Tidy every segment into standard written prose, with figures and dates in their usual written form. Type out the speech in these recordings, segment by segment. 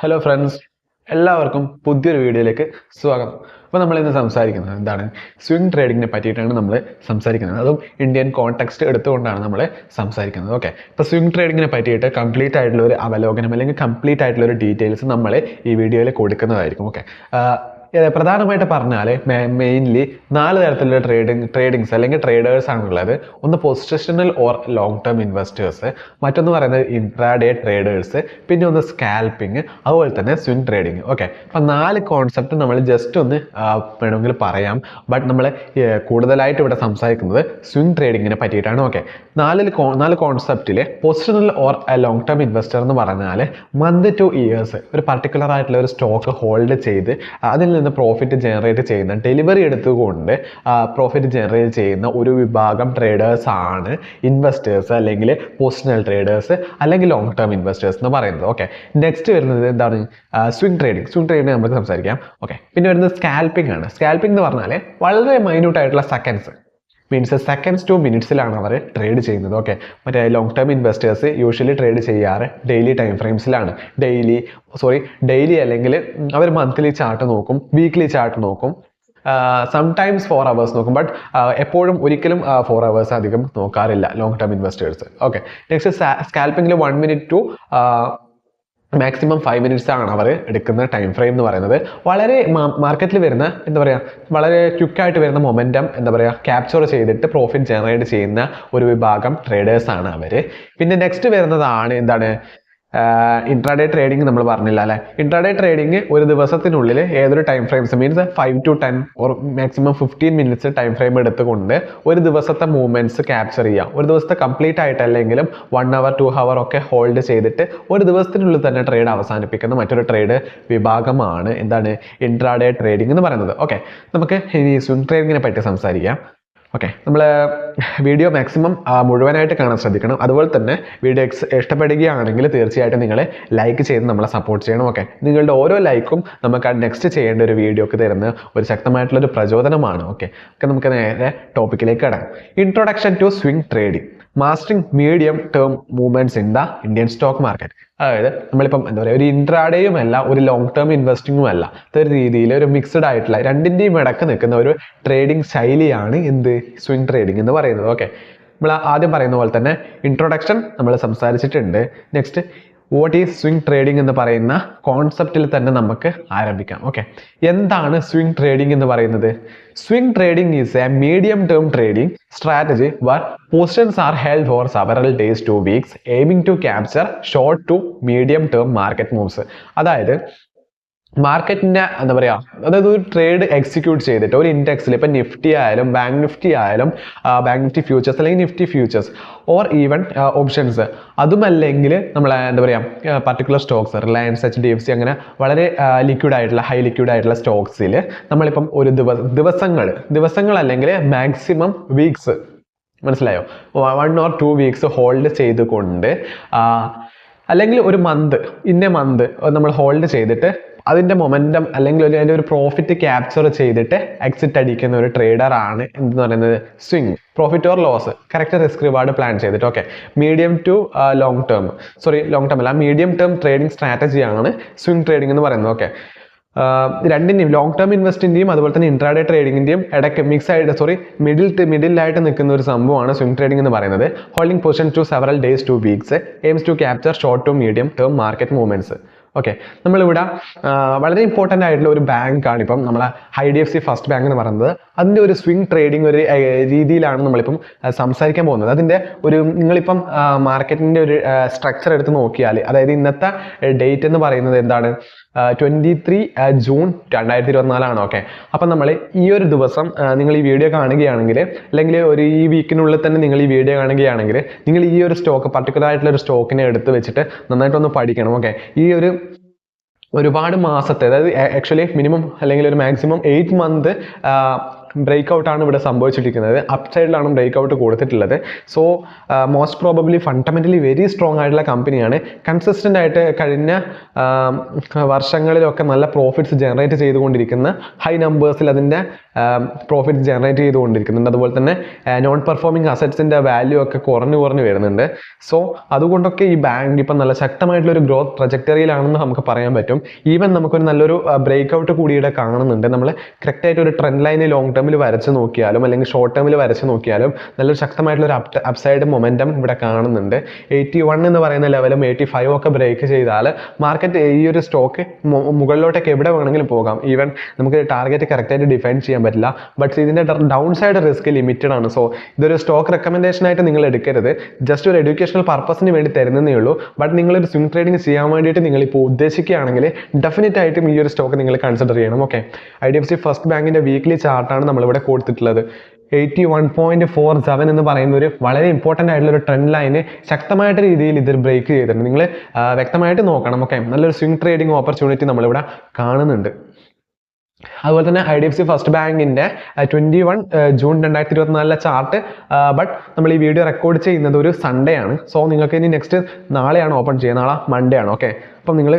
Hello friends, എല്ലാവർക്കും പുതിയൊരു വീഡിയോയിലേക്ക് സ്വാഗതം. അപ്പോൾ നമ്മൾ ഇന്ന് സംസാരിക്കുന്നത് എന്താണ്, സ്വിംഗ് ട്രേഡിങ്ങിനെ പറ്റിയിട്ടാണ് നമ്മൾ സംസാരിക്കുന്നത്. അതും ഇന്ത്യൻ കോണ്ടെക്സ്റ്റ് എടുത്തുകൊണ്ടാണ് നമ്മൾ സംസാരിക്കുന്നത്. ഓക്കെ, ഇപ്പോൾ സ്വിംഗ് ട്രേഡിങ്ങിനെ പറ്റിയിട്ട് കംപ്ലീറ്റ് ആയിട്ടുള്ള ഒരു അവലോകനം അല്ലെങ്കിൽ കംപ്ലീറ്റ് ആയിട്ടുള്ള ഒരു ഡീറ്റെയിൽസ് നമ്മൾ ഈ വീഡിയോയിൽ കൊടുക്കുന്നതായിരിക്കും. ഓക്കെ, പ്രധാനമായിട്ട് പറഞ്ഞാൽ മെയിൻലി 4 തരത്തിലുള്ള ട്രേഡിങ്സ് അല്ലെങ്കിൽ ട്രേഡേഴ്സ് ആണുള്ളത്. ഒന്ന് positional or long term investors, മറ്റൊന്ന് പറയുന്നത് ഇൻട്രാഡേ ട്രേഡേഴ്സ്, പിന്നെ ഒന്ന് സ്കാൽപ്പിംഗ്, അതുപോലെ തന്നെ സ്വിംഗ് ട്രേഡിങ്. ഓക്കെ, അപ്പം 4 കോൺസെപ്റ്റ് നമ്മൾ ജസ്റ്റ് ഒന്ന് വേണമെങ്കിൽ പറയാം. ബട്ട് നമ്മൾ കൂടുതലായിട്ട് ഇവിടെ സംസാരിക്കുന്നത് സ്വിംഗ് ട്രേഡിങ്ങിനെ പറ്റിയിട്ടാണ്. ഓക്കെ, 4 കോൺസെപ്റ്റിൽ positional or long term investor എന്ന് പറഞ്ഞാൽ മന്ത് ടു ഇയേഴ്സ് ഒരു പർട്ടിക്കുലർ ആയിട്ടുള്ള ഒരു സ്റ്റോക്ക് ഹോൾഡ് ചെയ്ത് അതിൽ നിന്ന് പ്രോഫിറ്റ് ജനറേറ്റ് ചെയ്യുന്ന, ഡെലിവറി എടുത്തുകൊണ്ട് പ്രോഫിറ്റ് ജനറേറ്റ് ചെയ്യുന്ന ഒരു വിഭാഗം ട്രേഡേഴ്സ് ആണ് ഇൻവെസ്റ്റേഴ്സ് അല്ലെങ്കിൽ പൊസിഷണൽ ട്രേഡേഴ്സ് അല്ലെങ്കിൽ ലോങ് ടേം ഇൻവെസ്റ്റേഴ്സ് എന്ന് പറയുന്നത്. ഓക്കെ, നെക്സ്റ്റ് വരുന്നത് എന്താണ്, സ്വിംഗ് ട്രേഡിങ് നമുക്ക് സംസാരിക്കാം. ഓക്കെ, പിന്നെ വരുന്നത് സ്കാൽപ്പിംഗ് ആണ്. സ്കാൽപ്പിംഗ് എന്ന് പറഞ്ഞാൽ വളരെ മൈന്യൂട്ട് ആയിട്ടുള്ള സെക്കൻഡ്സ് ടു മിനിറ്റ്സിലാണ് അവർ ട്രേഡ് ചെയ്യുന്നത്. ഓക്കെ, മറ്റേ long term investors usually trade ചെയ്യാറ് ഡെയിലി ടൈം ഫ്രെയിംസിലാണ്. ഡെയിലി അല്ലെങ്കിൽ അവർ മന്ത്ലി ചാർട്ട് നോക്കും, വീക്ക്ലി ചാർട്ട് നോക്കും, സംടൈംസ് 4 hours നോക്കും. ബട്ട് എപ്പോഴും ഒരിക്കലും 4 hours അധികം നോക്കാറില്ല long term investors. Okay, next സ്കാൽപ്പിംഗിൽ 1 minute to മാക്സിമം 5 minutes ആണ് അവർ എടുക്കുന്ന ടൈം ഫ്രെയിം എന്ന് പറയുന്നത്. വളരെ മാർക്കറ്റിൽ വരുന്ന വളരെ ക്വിക്കായിട്ട് വരുന്ന മൊമെൻറ്റം ക്യാപ്ചർ ചെയ്തിട്ട് പ്രോഫിറ്റ് ജനറേറ്റ് ചെയ്യുന്ന ഒരു വിഭാഗം ട്രേഡേഴ്സ് ആണ് അവർ. പിന്നെ നെക്സ്റ്റ് വരുന്നതാണ് എന്താണ്, ഇൻട്രാഡേ ട്രേഡിംഗ്. നമ്മൾ പറഞ്ഞില്ല അല്ലെ, ഇൻട്രാഡേ ട്രേഡിംഗ് ഒരു ദിവസത്തിനുള്ളിൽ ഏതൊരു time frames means 5 to 10 or maximum 15 minutes time frame എടുത്തുകൊണ്ട് ഒരു ദിവസത്തെ മൂവ്മെന്റ്സ് ക്യാപ്ചർ ചെയ്യാം. ഒരു ദിവസത്തെ കംപ്ലീറ്റ് ആയിട്ടല്ലെങ്കിലും 1 hour 2 hour ഒക്കെ ഹോൾഡ് ചെയ്തിട്ട് ഒരു ദിവസത്തിനുള്ളിൽ തന്നെ ട്രേഡ് അവസാനിപ്പിക്കുന്ന മറ്റൊരു ട്രേഡ് വിഭാഗമാണ് എന്താണ്, ഇൻട്രാഡേ ട്രേഡിംഗ് എന്ന് പറയുന്നത്. ഓക്കെ, നമുക്ക് ഈ സ്വിംഗ് ട്രേഡിങ്ങിനെ പറ്റി സംസാരിക്കാം. ഓക്കെ, നമ്മൾ വീഡിയോ മാക്സിമം മുഴുവനായിട്ട് കാണാൻ ശ്രദ്ധിക്കണം. അതുപോലെ തന്നെ വീഡിയോ ഇഷ്ടപ്പെടുകയാണെങ്കിൽ തീർച്ചയായിട്ടും നിങ്ങൾ ലൈക്ക് ചെയ്ത് നമ്മളെ സപ്പോർട്ട് ചെയ്യണം. ഓക്കെ, നിങ്ങളുടെ ഓരോ ലൈക്കും നമുക്ക് നെക്സ്റ്റ് ചെയ്യേണ്ട ഒരു വീഡിയോക്ക് തരുന്ന ഒരു ശക്തമായിട്ടുള്ളൊരു പ്രചോദനമാണ്. ഓക്കെ, നമുക്ക് നേരെ ടോപ്പിക്കിലേക്ക് കടക്കാം. Introduction to swing trading, mastering medium term movements in the Indian stock market. അതായത് നമ്മളിപ്പം ഒരു ഇൻട്രാഡേയും അല്ല, ഒരു ലോങ് ടേം ഇൻവെസ്റ്റിങ്ങും അല്ല, ഒരു രീതിയിൽ ഒരു മിക്സ്ഡ് ആയിട്ടുള്ള രണ്ടിൻ്റെയും ഇടക്ക് നിൽക്കുന്ന ഒരു ട്രേഡിംഗ് ശൈലിയാണ് സ്വിംഗ് ട്രേഡിംഗ് എന്ന് പറയുന്നത്. ഓക്കെ, നമ്മൾ ആദ്യം പറയുന്ന പോലെ തന്നെ ഇൻട്രൊഡക്ഷൻ നമ്മൾ സംസാരിച്ചിട്ടുണ്ട്. Next what is swing trading എന്ന് പറയുന്ന കോൺസെപ്റ്റിൽ തന്നെ നമുക്ക് ആരംഭിക്കാം. ഓക്കെ, എന്താണ് സ്വിംഗ് ട്രേഡിംഗ് എന്ന് പറയുന്നത്? Swing trading is A medium term trading strategy where positions are held for several days to weeks aiming to capture short to medium term market moves. അതായത് മാർക്കറ്റിന്റെ അതായത് ഒരു ട്രേഡ് എക്സിക്യൂട്ട് ചെയ്തിട്ട് ഒരു ഇൻഡെക്സിൽ ഇപ്പം നിഫ്റ്റി ആയാലും ബാങ്ക് നിഫ്റ്റി ഫ്യൂച്ചേഴ്സ് അല്ലെങ്കിൽ Nifty futures or even options, അതുമല്ലെങ്കിൽ നമ്മളെ പർട്ടിക്കുലർ സ്റ്റോക്സ് റിലയൻസ്, HDFC അങ്ങനെ വളരെ ഹൈ ലിക്വിഡ് ആയിട്ടുള്ള സ്റ്റോക്സിൽ നമ്മളിപ്പം ഒരു ദിവസങ്ങൾ അല്ലെങ്കിൽ മാക്സിമം വീക്സ്, മനസ്സിലായോ, 1 or 2 weeks ഹോൾഡ് ചെയ്തുകൊണ്ട് അല്ലെങ്കിൽ ഒരു മന്ത് നമ്മൾ ഹോൾഡ് ചെയ്തിട്ട് അതിൻ്റെ മൊമെൻറ്റം അല്ലെങ്കിൽ അതിൻ്റെ ഒരു പ്രോഫിറ്റ് ക്യാപ്ചർ ചെയ്തിട്ട് എക്സിറ്റ് അടിക്കുന്ന ഒരു ട്രേഡർ ആണ് എന്ന് പറയുന്നത് swing. Profit or loss correct risk reward plan ചെയ്തിട്ട്. ഓക്കെ, മീഡിയം ടേം ട്രേഡിംഗ് സ്ട്രാറ്റജിയാണ് സ്വിംഗ് ട്രേഡിംഗ് എന്ന് പറയുന്നത്. ഓക്കെ, രണ്ടിൻ്റെയും ലോങ് ടേം ഇൻവെസ്റ്റിൻ്റെയും അതുപോലെ തന്നെ ഇൻട്രാഡേ ട്രേഡിങ്ങിൻ്റെയും ഇടയ്ക്ക് മിഡിലായിട്ട് നിൽക്കുന്ന ഒരു സംഭവമാണ് സ്വിംഗ് ട്രേഡിംഗ് എന്ന് പറയുന്നത്. Holding position to several days to weeks aims to capture short to medium term market movements. Okay, നമ്മളിവിടെ വളരെ ഇമ്പോർട്ടൻ്റ് ആയിട്ടുള്ള ഒരു ബാങ്കാണ് ഇപ്പം നമ്മളെ HDFC ഫസ്റ്റ് ബാങ്ക് എന്ന് പറയുന്നത്. അതിൻ്റെ ഒരു സ്വിംഗ് ട്രേഡിംഗ് ഒരു രീതിയിലാണ് നമ്മളിപ്പം സംസാരിക്കാൻ പോകുന്നത്. അതിൻ്റെ നിങ്ങളിപ്പം മാർക്കറ്റിൻ്റെ ഒരു സ്ട്രക്ചർ എടുത്ത് നോക്കിയാൽ, അതായത് ഇന്നത്തെ ഡേറ്റ് എന്ന് പറയുന്നത് എന്താണ്, 23 June 2024. ഓക്കെ, അപ്പം നമ്മൾ ഈ ഒരു ദിവസം നിങ്ങൾ ഈ വീഡിയോ കാണുകയാണെങ്കിൽ, അല്ലെങ്കിൽ ഈ വീക്കിനുള്ളിൽ തന്നെ നിങ്ങൾ ഈ വീഡിയോ കാണുകയാണെങ്കിൽ, നിങ്ങൾ ഈ ഒരു സ്റ്റോക്ക് പർട്ടിക്കുലർ ആയിട്ടുള്ള ഒരു സ്റ്റോക്കിനെ എടുത്ത് വെച്ചിട്ട് നന്നായിട്ടൊന്ന് പഠിക്കണം. ഓക്കെ, ഈ ഒരുപാട് മാസത്തെ, അതായത് ആക്ച്വലി മിനിമം അല്ലെങ്കിൽ ഒരു മാക്സിമം 8 month ബ്രേക്ക് ഔട്ടാണ് ഇവിടെ സംഭവിച്ചിരിക്കുന്നത്. അപ് സൈഡിലാണ് ബ്രേക്ക് ഔട്ട് കൊടുത്തിട്ടുള്ളത്. So most probably fundamentally very strong ആയിട്ടുള്ള കമ്പനിയാണ്. കൺസിസ്റ്റൻ്റ് ആയിട്ട് കഴിഞ്ഞ വർഷങ്ങളിലൊക്കെ നല്ല പ്രോഫിറ്റ്സ് ജനറേറ്റ് ചെയ്തുകൊണ്ടിരിക്കുന്ന, ഹൈ നമ്പേഴ്സിൽ അതിൻ്റെ പ്രോഫിറ്റ്സ് ജനറേറ്റ് ചെയ്തുകൊണ്ടിരിക്കുന്നുണ്ട്. അതുപോലെ തന്നെ നോൺ പെർഫോമിംഗ് അസറ്റ്സിൻ്റെ വാല്യൂ ഒക്കെ കുറഞ്ഞു വരുന്നുണ്ട്. സോ അതുകൊണ്ടൊക്കെ ഈ ബാങ്ക് ഇപ്പം നല്ല ശക്തമായിട്ടുള്ളൊരു ഗ്രോത്ത് ട്രജക്ടറിയിലാണെന്ന് നമുക്ക് പറയാൻ പറ്റും. ഈവൻ നമുക്കൊരു നല്ലൊരു ബ്രേക്ക് ഔട്ട് കൂടി ഇവിടെ കാണുന്നുണ്ട്. നമ്മൾ കറക്റ്റായിട്ട് ഒരു ട്രെൻഡ് ലൈന് ലോങ് ടേമിൽ വരച്ച് നോക്കിയാലും അല്ലെങ്കിൽ ഷോർട്ട് ടേമിൽ വരച്ച് നോക്കിയാലും നല്ലൊരു ശക്തമായിട്ടുള്ളൊരു അപ്സൈഡ് മൊമെൻറ്റം ഇവിടെ കാണുന്നുണ്ട്. 81 എന്ന് പറയുന്ന ലെവലും 85 ഒക്കെ ബ്രേക്ക് ചെയ്താൽ മാർക്കറ്റ് ഈ ഒരു സ്റ്റോക്ക് മുകളിലോട്ടൊക്കെ എവിടെ വേണമെങ്കിലും പോകാം. ഈവൻ നമുക്ക് ടാർഗറ്റ് കറക്റ്റായിട്ട് ഡിഫൈൻ ചെയ്യാൻ പറ്റില്ല. ബട്ട് ഇതിൻ്റെ ഡൗൺ സൈഡ് റിസ്ക് ലിമിറ്റഡ് ആണ്. സോ ഇതൊരു സ്റ്റോക്ക് റെക്കമെൻഡേഷൻ ആയിട്ട് നിങ്ങൾ എടുക്കരുത്. ജസ്റ്റ് ഒരു എഡ്യൂക്കേഷണൽ പർപ്പസിന് വേണ്ടി തരുന്നതേ ഉള്ളൂ. ബട്ട് നിങ്ങളൊരു സ്വിംഗ് ട്രേഡിംഗ് ചെയ്യാൻ വേണ്ടിയിട്ട് നിങ്ങളിപ്പോൾ ഉദ്ദേശിക്കുകയാണെങ്കിൽ ഡെഫിനറ്റ് ആയിട്ടും ഈ ഒരു സ്റ്റോക്ക് നിങ്ങൾ കൺസിഡർ ചെയ്യണം. ഓക്കെ, IDFC ഫസ്റ്റ് ബാങ്കിൻ്റെ വീക്ക്ലി ചാർട്ടാണ് നമ്മളിവിടെ കൊടുത്തിട്ടുള്ളത്. 81.47 എന്ന് പറയുന്ന ഒരു വളരെ ഇമ്പോർട്ടൻ്റ് ആയിട്ടുള്ള ഒരു ട്രെൻഡ് ലൈന് ശക്തമായിട്ട് രീതിയിൽ ഇത് ബ്രേക്ക് ചെയ്തിട്ടുണ്ട്. നിങ്ങൾ വ്യക്തമായിട്ട് നോക്കണം. ഓക്കെ, നല്ലൊരു സ്വിംഗ് ട്രേഡിംഗ് ഓപ്പർച്യൂണിറ്റി നമ്മളിവിടെ കാണുന്നുണ്ട്. അതുപോലെ തന്നെ IDFC ഫസ്റ്റ് ബാങ്കിൻ്റെ 21 ജൂൺ 2024 ചാർട്ട്. ബട്ട് നമ്മൾ ഈ വീഡിയോ റെക്കോർഡ് ചെയ്യുന്നത് ഒരു സൺഡേ ആണ്. സോ നിങ്ങൾക്ക് ഇനി നെക്സ്റ്റ് നാളെയാണ് ഓപ്പൺ ചെയ്യുക, നാളെ മൺഡേ ആണ്. ഓക്കെ, അപ്പം നിങ്ങൾ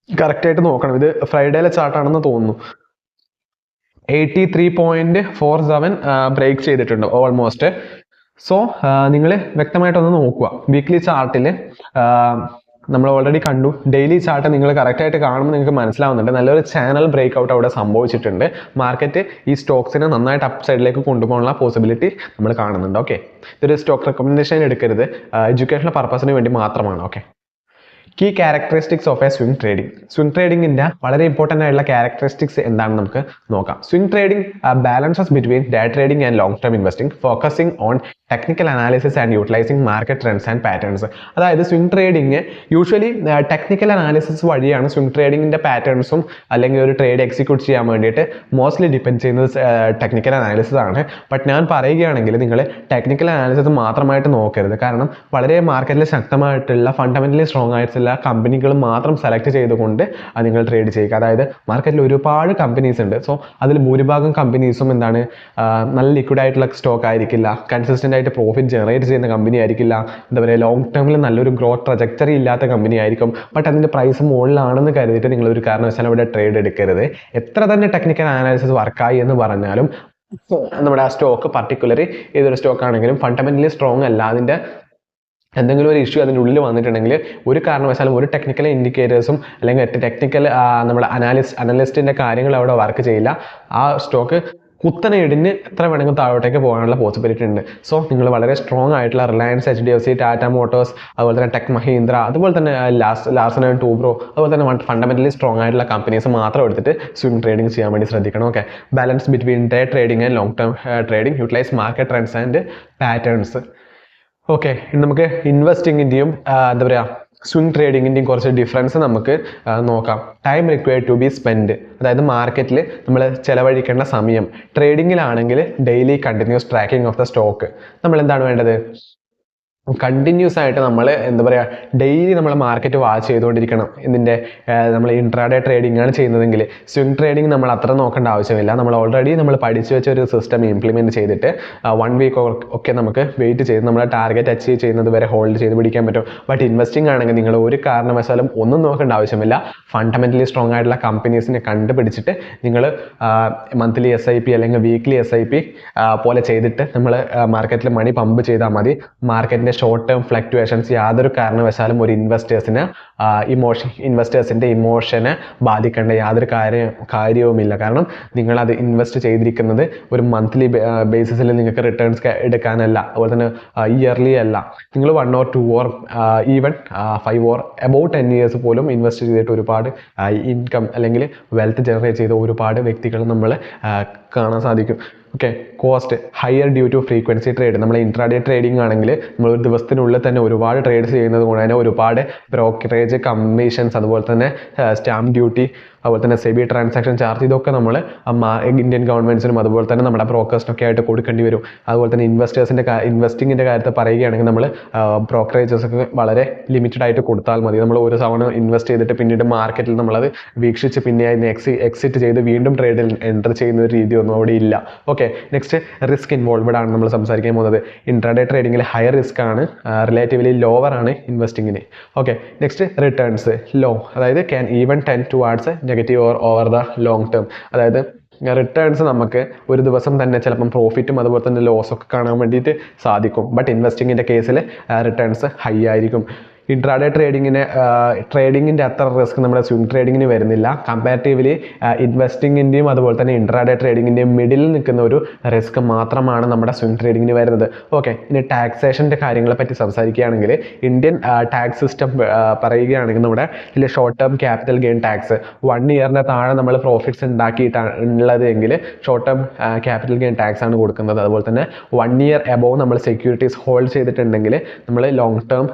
കറക്റ്റായിട്ട് നോക്കണം. ഇത് ഫ്രൈഡേയിലെ ചാർട്ടാണെന്ന് തോന്നുന്നു. 83.47 ബ്രേക്ക് ചെയ്തിട്ടുണ്ട് ഓൾമോസ്റ്റ്. സോ നിങ്ങൾ വ്യക്തമായിട്ടൊന്ന് നോക്കുക. വീക്ക്ലി ചാർട്ടിൽ നമ്മൾ ഓൾറെഡി കണ്ടു. ഡെയിലി ചാർട്ട് നിങ്ങൾ കറക്റ്റായിട്ട് കാണുമ്പോൾ നിങ്ങൾക്ക് മനസ്സിലാവുന്നുണ്ട് നല്ലൊരു ചാനൽ ബ്രേക്ക് ഔട്ട് അവിടെ സംഭവിച്ചിട്ടുണ്ട്. മാർക്കറ്റ് ഈ സ്റ്റോക്സിനെ നന്നായിട്ട് അപ്പ് സൈഡിലേക്ക് കൊണ്ടുപോകാനുള്ള പോസിബിലിറ്റി നമ്മൾ കാണുന്നുണ്ട്. ഓക്കെ, ഇതൊരു സ്റ്റോക്ക് റെക്കമെൻഡേഷൻ എടുക്കരുത്, എഡ്യൂക്കേഷണൽ പർപ്പസിന് വേണ്ടി മാത്രമാണ്. Okay, key characteristics of a swing trading. Swing ട്രേഡിങ്ങിൻ്റെ വളരെ ഇമ്പോർട്ടൻ്റ് ആയിട്ടുള്ള ക്യാരക്ടറിസ്റ്റിക്സ് എന്താണെന്ന് നമുക്ക് നോക്കാം. Swing trading balances between day trading and long term investing, focusing on technical analysis and utilising market trends and patterns. അതായത് swing trading usually technical analysis വഴിയാണ് swing ട്രേഡിങ്ങിൻ്റെ പാറ്റേൺസും അല്ലെങ്കിൽ ഒരു ട്രേഡ് എക്സിക്യൂട്ട് ചെയ്യാൻ വേണ്ടിയിട്ട് മോസ്റ്റ്ലി ഡിപ്പെൻഡ് ചെയ്യുന്നത് ടെക്നിക്കൽ അനാലിസിസ് ആണ്. ബട്ട് ഞാൻ പറയുകയാണെങ്കിൽ നിങ്ങൾ ടെക്നിക്കൽ അനാലിസിസ് മാത്രമായിട്ട് നോക്കരുത്. കാരണം വളരെ മാർക്കറ്റിൽ ശക്തമായിട്ടുള്ള ഫണ്ടമെൻ്റലി സ്ട്രോങ് ആയിട്ടുള്ള കമ്പനികൾ മാത്രം സെലക്ട് ചെയ്തുകൊണ്ട് നിങ്ങൾ ട്രേഡ് ചെയ്യുക. അതായത് മാർക്കറ്റിൽ ഒരുപാട് കമ്പനീസ് ഉണ്ട്. സോ അതിൽ ഭൂരിഭാഗം കമ്പനീസും എന്താണ്, നല്ല ലിക്വിഡ് ആയിട്ടുള്ള സ്റ്റോക്ക് ആയിരിക്കില്ല, കൺസിസ്റ്റൻ്റ് ആയിട്ട് പ്രോഫിറ്റ് ജനറേറ്റ് ചെയ്യുന്ന കമ്പനി ആയിരിക്കില്ല, എന്താ പറയുക ലോങ് ടേമിൽ നല്ലൊരു ഗ്രോത്ത് ട്രജക്ടറി ഇല്ലാത്ത കമ്പനി ആയിരിക്കും. ബട്ട് അതിൻ്റെ പ്രൈസ് മുകളിലാണെന്ന് കരുതിയിട്ട് നിങ്ങൾ ഒരു കാരണവശാലും ഇവിടെ ട്രേഡ് എടുക്കരുത്. എത്ര തന്നെ ടെക്നിക്കൽ അനാലിസിസ് വർക്കായി എന്ന് പറഞ്ഞാലും നമ്മുടെ ആ സ്റ്റോക്ക് പർട്ടിക്കുലറി ഏതൊരു സ്റ്റോക്ക് ആണെങ്കിലും ഫണ്ടമെൻ്റലി സ്ട്രോങ് അല്ല, അതിൻ്റെ എന്തെങ്കിലും ഒരു ഇഷ്യൂ അതിൻ്റെ ഉള്ളിൽ വന്നിട്ടുണ്ടെങ്കിൽ ഒരു കാരണവശാലും ഒരു ടെക്നിക്കൽ ഇൻഡിക്കേറ്റേഴ്സും അല്ലെങ്കിൽ ടെക്നിക്കൽ നമ്മുടെ അനലിസ്റ്റിൻ്റെ കാര്യങ്ങൾ അവിടെ വർക്ക് ചെയ്യില്ല. ആ സ്റ്റോക്ക് കുത്തനെ ഇടിഞ്ഞ് എത്ര വേണമെങ്കിലും താഴോട്ടേക്ക് പോകാനുള്ള പോസിബിലിറ്റി ഉണ്ട്. സോ നിങ്ങൾ വളരെ സ്ട്രോങ് ആയിട്ടുള്ള റിലയൻസ്, HDFC, ടാറ്റ മോട്ടോഴ്സ്, അതുപോലെ തന്നെ ടെക് മഹീന്ദ്ര, അതുപോലെ തന്നെ ലാർസൻ ആൻഡ് ടൂബ്രോ, അതുപോലെ തന്നെ ഫണ്ടമെൻ്റലി സ്ട്രോങ് ആയിട്ടുള്ള കമ്പനീസ് മാത്രം എടുത്തിട്ട് സ്വിംഗ് ട്രേഡിംഗ് ചെയ്യാൻ വേണ്ടി ശ്രദ്ധിക്കണം. Okay, balance between day trading and long term trading, utilise market trends and patterns. Okay, ഇനി നമുക്ക് ഇൻവെസ്റ്റിങ്ങിൻ്റെയും എന്താ പറയുക സ്വിംഗ് ട്രേഡിങ്ങിൻ്റെയും കുറച്ച് ഡിഫറൻസ് നമുക്ക് നോക്കാം. Time required to be spend, അതായത് മാർക്കറ്റിൽ നമ്മൾ ചിലവഴിക്കേണ്ട സമയം. ട്രേഡിങ്ങിലാണെങ്കിൽ daily continuous tracking of the stock. നമ്മൾ എന്താണ് വേണ്ടത്, കണ്ടിന്യൂസ് ആയിട്ട് നമ്മൾ എന്താ പറയുക ഡെയിലി നമ്മൾ മാർക്കറ്റ് വാച്ച് ചെയ്തുകൊണ്ടിരിക്കണം. ഇതിൻ്റെ നമ്മൾ ഇൻട്രാഡേ ട്രേഡിംഗ് ആണ് ചെയ്യുന്നതെങ്കിൽ സ്വിംഗ് ട്രേഡിംഗ് നമ്മൾ അത്ര നോക്കേണ്ട ആവശ്യമില്ല. നമ്മൾ ഓൾറെഡി നമ്മൾ പഠിച്ചു വെച്ച ഒരു സിസ്റ്റം ഇംപ്ലിമെൻറ്റ് ചെയ്തിട്ട് 1 വീക്ക് ഒക്കെ നമുക്ക് വെയിറ്റ് ചെയ്ത് നമ്മളെ ടാർഗറ്റ് അച്ചീവ് ചെയ്യുന്നത് വരെ ഹോൾഡ് ചെയ്ത് പിടിക്കാൻ പറ്റും. ബട്ട് ഇൻവെസ്റ്റിംഗ് ആണെങ്കിൽ നിങ്ങൾ ഒരു കാരണവശാലും ഒന്നും നോക്കേണ്ട ആവശ്യമില്ല. ഫണ്ടമെൻ്റലി സ്ട്രോങ് ആയിട്ടുള്ള കമ്പനീസിനെ കണ്ടുപിടിച്ചിട്ട് നിങ്ങൾ മന്ത്ലി SIP അല്ലെങ്കിൽ വീക്ക്ലി SIP പോലെ ചെയ്തിട്ട് നമ്മൾ മാർക്കറ്റിൽ മണി പമ്പ് ചെയ്താൽ മതി. മാർക്കറ്റിൻ്റെ ഷോർട്ട് ടേം ഫ്ലക്ച്വേഷൻസ് യാതൊരു കാരണവശാലും ഒരു ഇൻവെസ്റ്റേഴ്സിൻ്റെ ഇമോഷനെ ബാധിക്കേണ്ട യാതൊരു കാര്യവുമില്ല. കാരണം നിങ്ങളത് ഇൻവെസ്റ്റ് ചെയ്തിരിക്കുന്നത് ഒരു മന്ത്ലി ബേസിസിൽ നിങ്ങൾക്ക് റിട്ടേൺസ് എടുക്കാനല്ല, അതുപോലെ തന്നെ ഇയർലി അല്ല. നിങ്ങൾ 1 or 2 or even 5 or above 10 years പോലും ഇൻവെസ്റ്റ് ചെയ്തിട്ട് ഒരുപാട് ഇൻകം അല്ലെങ്കിൽ വെൽത്ത് ജനറേറ്റ് ചെയ്ത ഒരുപാട് വ്യക്തികൾ നമ്മൾ കാണാൻ സാധിക്കും. Okay, cost higher due to frequency trade. നമ്മൾ ഇൻട്രാഡേ ട്രേഡിംഗ് ആണെങ്കിൽ നമ്മൾ ഒരു ദിവസത്തിനുള്ളിൽ തന്നെ ഒരുപാട് ട്രേഡ്സ് ചെയ്യുന്നത് കൊണ്ട് തന്നെ ഒരുപാട് ബ്രോക്കറേജ് കമ്മീഷൻസ്, അതുപോലെ തന്നെ സ്റ്റാമ്പ് ഡ്യൂട്ടി, അതുപോലെ തന്നെ സെബി ട്രാൻസാക്ഷൻ ചാർജ്, ഇതൊക്കെ നമ്മൾ ഇന്ത്യൻ ഗവൺമെൻറ്റ്സിനും അതുപോലെ തന്നെ നമ്മുടെ ബ്രോക്കേഴ്സിനൊക്കെ ആയിട്ട് കൊടുക്കേണ്ടി വരും. അതുപോലെ തന്നെ ഇൻവെസ്റ്റിങ്ങിൻ്റെ കാര്യത്തിൽ പറയുകയാണെങ്കിൽ നമ്മൾ ബ്രോക്കറേജസ് ഒക്കെ വളരെ ലിമിറ്റഡ് ആയിട്ട് കൊടുത്താൽ മതി. നമ്മൾ ഒരു തവണ ഇൻവെസ്റ്റ് ചെയ്തിട്ട് പിന്നീട് മാർക്കറ്റിൽ നമ്മളത് വീക്ഷിച്ച് പിന്നെ അതിന് എക്സിറ്റ് ചെയ്ത് വീണ്ടും ട്രേഡിൽ എൻ്റർ ചെയ്യുന്ന ഒരു രീതിയൊന്നും അവിടെ ഇല്ല. Okay, okay, next risk involved ആണ് നമ്മൾ സംസാരിക്കാൻ പോകുന്നത്. ഇൻട്രാഡേ ട്രേഡിങ്ങിൽ ഹയർ റിസ്ക് ആണ്, റിലേറ്റീവ്ലി ലോവർ ആണ് ഇൻവെസ്റ്റിങ്ങിന്. ഓക്കെ, നെക്സ്റ്റ് റിട്ടേൺസ് ലോ, അതായത് can even ten towards negative over the long term. അതായത് റിട്ടേൺസ് നമുക്ക് ഒരു ദിവസം തന്നെ ചിലപ്പം പ്രോഫിറ്റും അതുപോലെ തന്നെ ലോസൊക്കെ കാണാൻ വേണ്ടിയിട്ട് സാധിക്കും. ബട്ട് ഇൻവെസ്റ്റിങ്ങിൻ്റെ കേസിൽ റിട്ടേൺസ് ഹൈ ആയിരിക്കും. ഇൻട്രാഡേ ട്രേഡിങ്ങിൻ്റെ അത്ര റിസ്ക് നമ്മുടെ സ്വിംഗ് ട്രേഡിങ്ങിന് വരുന്നില്ല. കമ്പാരിറ്റീവ്ലി ഇൻവെസ്റ്റിങ്ങിൻ്റെയും അതുപോലെ തന്നെ ഇൻട്രാഡേ ട്രേഡിങ്ങിൻ്റെയും മിഡിൽ നിൽക്കുന്ന ഒരു റിസ്ക് മാത്രമാണ് നമ്മുടെ സ്വിംഗ് ട്രേഡിങ്ങിന് വരുന്നത്. ഓക്കെ, ഇനി ടാക്സേഷൻ്റെ കാര്യങ്ങളെ പറ്റി സംസാരിക്കുകയാണെങ്കിൽ ഇന്ത്യൻ ടാക്സ് സിസ്റ്റം പറയുകയാണെങ്കിൽ നമ്മുടെ ഇതിൽ short term capital gain tax 1 ഇയറിൻ്റെ താഴെ നമ്മൾ പ്രോഫിറ്റ്സ് ഉണ്ടാക്കിയിട്ടാണ് ഉള്ളത് എങ്കിൽ short term capital gain tax ആണ് കൊടുക്കുന്നത്. അതുപോലെ തന്നെ 1 ഇയർ എബോവ് നമ്മൾ സെക്യൂരിറ്റീസ് ഹോൾഡ് ചെയ്തിട്ടുണ്ടെങ്കിൽ നമ്മൾ long term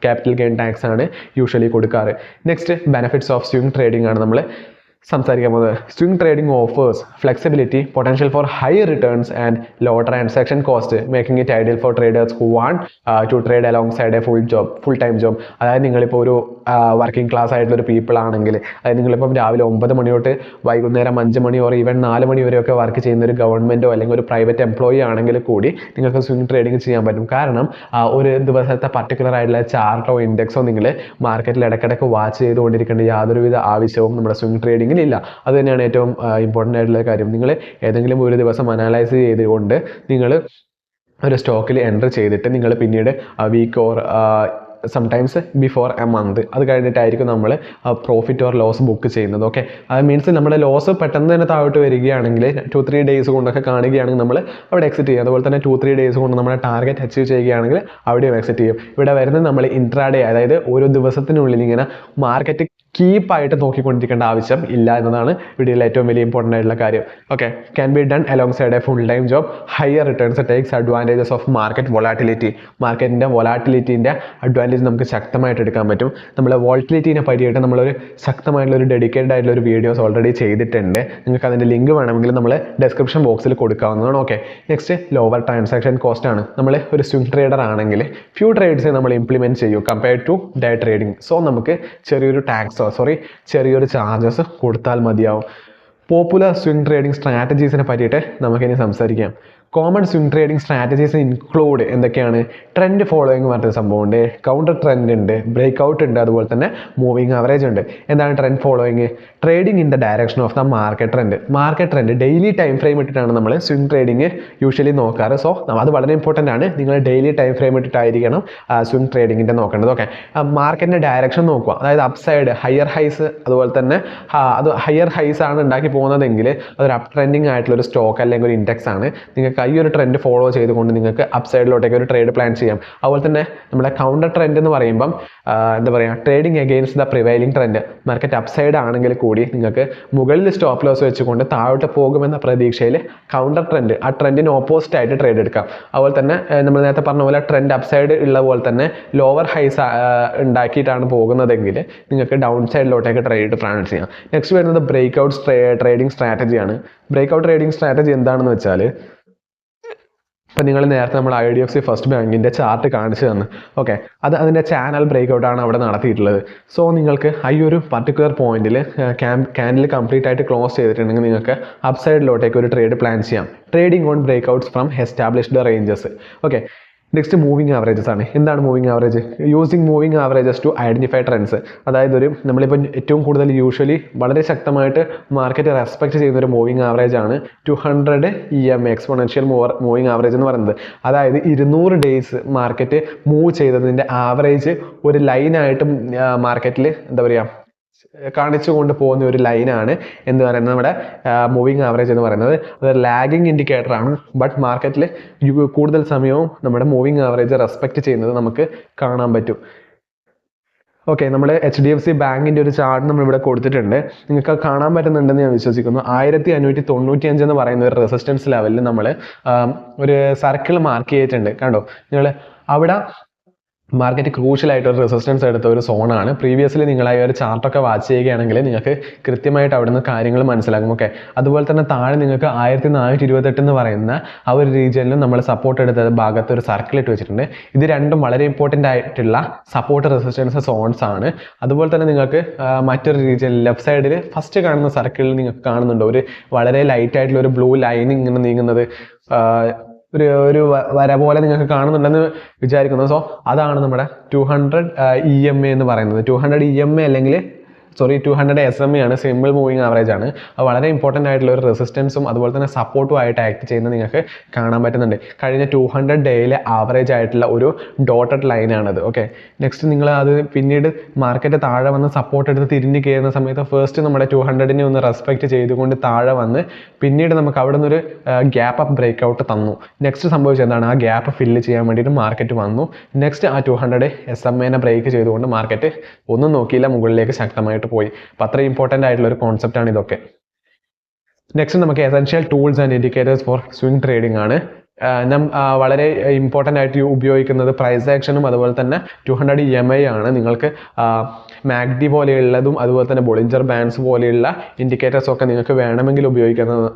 capital gain tax ആണ് യൂഷ്വലി കൊടുക്കാറ്. Next benefits of swing trading ആണ് നമ്മൾ സംസാരിക്കാൻ പോകുന്നത്. Swing trading offers flexibility, potential for high returns and low transaction cost, making it ideal for traders who want to trade alongside a full time job. അതായത് നിങ്ങളിപ്പോൾ ഒരു working class ആയിട്ടുള്ള ഒരു people ആണെങ്കിൽ, അതായത് നിങ്ങളിപ്പം രാവിലെ 9 മണി തൊട്ട് വൈകുന്നേരം 5 മണി ഓർ ഈവൻ 4 മണി വരെയൊക്കെ വർക്ക് ചെയ്യുന്ന ഒരു ഗവൺമെൻറ്റോ അല്ലെങ്കിൽ ഒരു പ്രൈവറ്റ് എംപ്ലോയി ആണെങ്കിൽ കൂടി നിങ്ങൾക്ക് സ്വിംഗ് ട്രേഡിംഗ് ചെയ്യാൻ പറ്റും. കാരണം ഒരു ദിവസത്തെ പർട്ടിക്കുലർ ആയിട്ടുള്ള ചാർട്ടോ ഇൻഡെക്സോ നിങ്ങൾ മാർക്കറ്റിൽ ഇടയ്ക്കിടയ്ക്ക് വാച്ച് ചെയ്തുകൊണ്ടിരിക്കേണ്ട യാതൊരുവിധ ആവശ്യവും നമ്മുടെ സ്വിംഗ് ട്രേഡിംഗ് ഇല്ല. അത് തന്നെയാണ് ഏറ്റവും ഇമ്പോർട്ടൻ്റ് ആയിട്ടുള്ള കാര്യം. നിങ്ങൾ ഏതെങ്കിലും ഒരു ദിവസം അനലൈസ് ചെയ്തുകൊണ്ട് നിങ്ങൾ ഒരു സ്റ്റോക്കിൽ എൻ്റർ ചെയ്തിട്ട് നിങ്ങൾ പിന്നീട് week or sometimes before a month അത് കഴിഞ്ഞിട്ടായിരിക്കും നമ്മൾ പ്രോഫിറ്റ് ഓർ ലോസ് ബുക്ക് ചെയ്യുന്നത്. ഓക്കെ, അത് മീൻസ് നമ്മുടെ ലോസ് പെട്ടെന്ന് തന്നെ താഴോട്ട് വരികയാണെങ്കിൽ 2-3 ഡേയ്സ് കൊണ്ടൊക്കെ കാണുകയാണെങ്കിൽ നമ്മൾ അവിടെ എക്സിറ്റ് ചെയ്യും. അതുപോലെ തന്നെ 2-3 ഡേയ്സ് കൊണ്ട് നമ്മുടെ ടാർഗറ്റ് അച്ചീവ് ചെയ്യുകയാണെങ്കിൽ അവിടെയും എക്സിറ്റ് ചെയ്യും. ഇവിടെ വരുന്നത് നമ്മൾ ഇൻട്രാഡേ, അതായത് ഓരോ ദിവസത്തിനുള്ളിൽ ഇങ്ങനെ മാർക്കറ്റ് കീപ്പായിട്ട് നോക്കിക്കൊണ്ടിരിക്കേണ്ട ആവശ്യം ഇല്ല എന്നതാണ് വീഡിയോയിൽ ഏറ്റവും വലിയ ഇമ്പോർട്ടൻ്റ് ആയിട്ടുള്ള കാര്യം. Okay, can be done along side a full time job, higher returns takes advantages of market volatility. മാർക്കറ്റിൻ്റെ വൊളാറ്റിലിറ്റീൻ്റെ അഡ്വാൻറ്റേജ് നമുക്ക് ശക്തമായിട്ട് എടുക്കാൻ പറ്റും. നമ്മൾ വോളറ്റിലിറ്റീനെ പറ്റിയിട്ട് നമ്മളൊരു ശക്തമായിട്ടുള്ള ഒരു ഡെഡിക്കേറ്റഡ് ആയിട്ടുള്ള ഒരു വീഡിയോസ് ഓൾറെഡി ചെയ്തിട്ടുണ്ട്. നിങ്ങൾക്ക് അതിൻ്റെ ലിങ്ക് വേണമെങ്കിൽ നമ്മൾ ഡിസ്ക്രിപ്ഷൻ ബോക്സിൽ കൊടുക്കാവുന്നതാണ്. Okay, next lower transaction cost ആണ്. നമ്മൾ ഒരു സ്വിംഗ് ട്രേഡർ ആണെങ്കിൽ ഫ്യൂ ട്രേഡ്സേ നമ്മൾ ഇംപ്ലിമെൻറ്റ് ചെയ്യൂ compared to day trading. So നമുക്ക് ചെറിയൊരു ചാർജസ് കൊടുത്താൽ മതിയാവും. പോപ്പുലർ സ്വിംഗ് ട്രേഡിംഗ് സ്ട്രാറ്റജീസിനെ പറ്റിയിട്ട് നമുക്കിനി സംസാരിക്കാം. Common swing trading strategies include എന്തൊക്കെയാണ്? ട്രെൻഡ് ഫോളോയിങ് പറഞ്ഞ സംഭവമുണ്ട്, കൗണ്ടർ ട്രെൻഡ് ഉണ്ട്, ബ്രേക്ക് ഔട്ട് ഉണ്ട്, അതുപോലെ തന്നെ മൂവിങ് ആവറേജ് ഉണ്ട്. എന്താണ് trend following? Trading in the direction of the market trend daily time frame ഇട്ടിട്ടാണ് നമ്മൾ സ്വിംഗ് ട്രേഡിംഗ് യൂഷ്വലി നോക്കാറ്. സോ അത് വളരെ ഇമ്പോർട്ടൻ്റ് ആണ്. നിങ്ങൾ ഡെയിലി ടൈം ഫ്രെയിം ഇട്ടിട്ടായിരിക്കണം സ്വിംഗ് ട്രേഡിങ്ങിൻ്റെ നോക്കേണ്ടത്. ഓക്കെ, മാർക്കറ്റിൻ്റെ ഡയറക്ഷൻ നോക്കുക. അതായത് അപ്സൈഡ് ഹയർ ഹൈസ്, അതുപോലെ തന്നെ അത് ഹയർ ഹൈസ് ആണ് ഉണ്ടാക്കി പോകുന്നതെങ്കിൽ അതൊരു അപ് ട്രെൻഡിങ് ആയിട്ടുള്ള ഒരു സ്റ്റോക്ക് അല്ലെങ്കിൽ ഒരു ഇൻഡെക്സ് ആണ്. നിങ്ങൾക്ക് ഈ ഒരു ട്രെൻഡ് ഫോളോ ചെയ്തുകൊണ്ട് നിങ്ങൾക്ക് അപ്സൈഡിലോട്ടേക്ക് ഒരു ട്രേഡ് പ്ലാൻ ചെയ്യാം. അതുപോലെ തന്നെ നമ്മുടെ കൗണ്ടർ ട്രെൻഡ് എന്ന് പറയുമ്പം എന്താ പറയുക, trading against the prevailing trend. Market upside ആണെങ്കിൽ കൂടി നിങ്ങൾക്ക് മുകളിൽ സ്റ്റോപ്പ് ലോസ് വെച്ചുകൊണ്ട് താഴോട്ട് പോകുമെന്ന പ്രതീക്ഷയിൽ കൗണ്ടർ ട്രെൻഡ്, ആ ട്രെൻഡിന് ഓപ്പോസിറ്റ് ആയിട്ട് ട്രേഡ് എടുക്കാം. അതുപോലെ തന്നെ നമ്മൾ നേരത്തെ പറഞ്ഞ പോലെ ട്രെൻഡ് അപ്സൈഡ് ഉള്ള പോലെ തന്നെ ലോവർ ഹൈസ് ഉണ്ടാക്കിയിട്ടാണ് പോകുന്നതെങ്കിൽ നിങ്ങൾക്ക് ഡൗൺ സൈഡിലോട്ടേക്ക് ട്രേഡ് പ്ലാൻ ചെയ്യാം. നെക്സ്റ്റ് വരുന്നത് ബ്രേക്ക് ഔട്ട് ട്രേഡിംഗ് സ്ട്രാറ്റജിയാണ്. ബ്രേക്ക് ഔട്ട് ട്രേഡിംഗ് സ്ട്രാറ്റജി എന്താണെന്ന് വെച്ചാൽ, ഇപ്പം നിങ്ങൾ നേരത്തെ നമ്മൾ IDFC ഫസ്റ്റ് ബാങ്കിൻ്റെ ചാർട്ട് കാണിച്ചു തന്നു. ഓക്കെ, അതിൻ്റെ ചാനൽ ബ്രേക്ക് ഔട്ടാണ് അവിടെ നടത്തിയിട്ടുള്ളത്. സോ നിങ്ങൾക്ക് ഈ ഒരു പർട്ടിക്കുലർ പോയിന്റിൽ ക്യാൻഡിൽ കംപ്ലീറ്റ് ആയിട്ട് ക്ലോസ് ചെയ്തിട്ടുണ്ടെങ്കിൽ നിങ്ങൾക്ക് അപ്സൈഡിലോട്ടേക്ക് ഒരു ട്രേഡ് പ്ലാൻ ചെയ്യാം. Trading on breakouts from established ranges. Okay, next moving averages ആണ്. എന്താണ് moving average? Using moving averages to identify trends. അതായത് നമ്മളിപ്പോൾ ഏറ്റവും കൂടുതൽ യൂഷ്വലി വളരെ ശക്തമായിട്ട് മാർക്കറ്റ് റെസ്പെക്ട് ചെയ്യുന്ന ഒരു മൂവിങ് ആവറേജ് ആണ് 200 EMA എക്സ്പോണൻഷ്യൽ മൂവിങ് ആവറേജ് എന്ന് പറയുന്നത്. അതായത് 200 ഡേയ്സ് മാർക്കറ്റ് മൂവ് ചെയ്തതിൻ്റെ ആവറേജ് ഒരു ലൈനായിട്ട് മാർക്കറ്റിൽ എന്താ പറയുക കാണിച്ചുകൊണ്ട് പോകുന്ന ഒരു ലൈനാണ് എന്ന് പറയുന്നത് നമ്മുടെ മൂവിങ് ആവറേജ് എന്ന് പറയുന്നത്. അത് ലാഗിങ് ഇൻഡിക്കേറ്റർ ആണ്. ബട്ട് മാർക്കറ്റിൽ കൂടുതൽ സമയവും നമ്മുടെ മൂവിങ് ആവറേജ് റെസ്പെക്ട് ചെയ്യുന്നത് നമുക്ക് കാണാൻ പറ്റും. ഓക്കെ, നമ്മൾ HDFC ബാങ്കിൻ്റെ ഒരു ചാർട്ട് നമ്മളിവിടെ കൊടുത്തിട്ടുണ്ട്. നിങ്ങൾക്ക് കാണാൻ പറ്റുന്നുണ്ടെന്ന് ഞാൻ വിശ്വസിക്കുന്നു. 1595 എന്ന് പറയുന്ന ഒരു റെസിസ്റ്റൻസ് ലെവലിൽ നമ്മൾ ഒരു സർക്കിൾ മാർക്ക് ചെയ്തിട്ടുണ്ട്. കണ്ടോ നിങ്ങൾ? അവിടെ മാർക്കറ്റ് ക്രൂഷ്യലായിട്ടൊരു റെസിസ്റ്റൻസ് എടുത്ത ഒരു സോണാണ്. പ്രീവിയസ്ലി നിങ്ങൾ ആ ഒരു ചാർട്ടൊക്കെ വാച്ച് ചെയ്യുകയാണെങ്കിൽ നിങ്ങൾക്ക് കൃത്യമായിട്ട് അവിടെ നിന്ന് കാര്യങ്ങൾ മനസ്സിലാകും. ഓക്കെ, അതുപോലെ തന്നെ താഴെ നിങ്ങൾക്ക് 1428 എന്ന് പറയുന്ന ആ ഒരു റീജിയനിലും നമ്മൾ സപ്പോർട്ട് എടുത്ത ഭാഗത്ത് ഒരു സർക്കിൾ ഇട്ട് വെച്ചിട്ടുണ്ട്. ഇത് രണ്ടും വളരെ ഇമ്പോർട്ടൻ്റ് ആയിട്ടുള്ള സപ്പോർട്ട് റെസിസ്റ്റൻസ് സോൺസ് ആണ്. അതുപോലെ തന്നെ നിങ്ങൾക്ക് മറ്റൊരു റീജിയനിൽ ലെഫ്റ്റ് സൈഡിൽ ഫസ്റ്റ് കാണുന്ന സർക്കിളിൽ നിങ്ങൾക്ക് കാണുന്നുണ്ട് ഒരു വളരെ ലൈറ്റ് ആയിട്ടുള്ള ഒരു ബ്ലൂ ലൈൻ ഇങ്ങനെ നീങ്ങുന്നത്, ഒരു വര പോലെ നിങ്ങൾക്ക് കാണുന്നുണ്ടെന്ന് വിചാരിക്കുന്നു. സോ അതാണ് നമ്മുടെ 200 EMA എന്ന് പറയുന്നത്. 200 EMA അല്ലെങ്കിൽ 200 SMA ആണ്, സിമ്പിൾ മൂവിങ് ആവറേജ് ആണ്. അത് വളരെ ഇമ്പോർട്ടൻ്റ് ആയിട്ടുള്ള ഒരു റെസിസ്റ്റൻസും അതുപോലെ തന്നെ സപ്പോർട്ടും ആയിട്ട് ആക്ട് ചെയ്യുന്നത് നിങ്ങൾക്ക് കാണാൻ പറ്റുന്നുണ്ട്. കഴിഞ്ഞ 200 ഡേയിലെ ആവറേജ് ആയിട്ടുള്ള ഒരു ഡോട്ടഡ് ലൈനാണത്. ഓക്കെ, നെക്സ്റ്റ് നിങ്ങൾ അത് പിന്നീട് മാർക്കറ്റ് താഴെ വന്ന് സപ്പോർട്ട് എടുത്ത് തിരിഞ്ഞ് കയറുന്ന സമയത്ത് ഫസ്റ്റ് നമ്മുടെ 200-നെ ഒന്ന് റെസ്പെക്ട് ചെയ്തുകൊണ്ട് താഴെ വന്ന് പിന്നീട് നമുക്ക് അവിടെ നിന്നൊരു ഗ്യാപ്പ് അപ്പ് ബ്രേക്ക് ഔട്ട് തന്നു. നെക്സ്റ്റ് സംഭവിച്ചത് എന്താണ്, ആ ഗ്യാപ്പ് ഫില്ല് ചെയ്യാൻ വേണ്ടിയിട്ട് മാർക്കറ്റ് വന്നു. നെക്സ്റ്റ് ആ 200 SMA ബ്രേക്ക് ചെയ്തുകൊണ്ട് മാർക്കറ്റ് ഒന്നും നോക്കിയില്ല, മുകളിലേക്ക് ശക്തമായിട്ട് പോയി. അപ്പോൾ അത്ര ഇമ്പോർട്ടൻ്റ് ആയിട്ടുള്ള ഒരു കോൺസെപ്റ്റ് ആണ് ഇതൊക്കെ. നെക്സ്റ്റ് നമുക്ക് essential tools and indicators for swing trading ആണ്. വളരെ ഇമ്പോർട്ടൻ്റ് ആയിട്ട് ഉപയോഗിക്കുന്നത് പ്രൈസ് ആക്ഷനും അതുപോലെ തന്നെ 200 EMA ആണ്. നിങ്ങൾക്ക് മാഗ്ഡി പോലെയുള്ളതും അതുപോലെ തന്നെ ബോളിഞ്ചർ ബാൻഡ്സ് പോലെയുള്ള ഇൻഡിക്കേറ്റേഴ്സ് ഒക്കെ നിങ്ങൾക്ക് വേണമെങ്കിൽ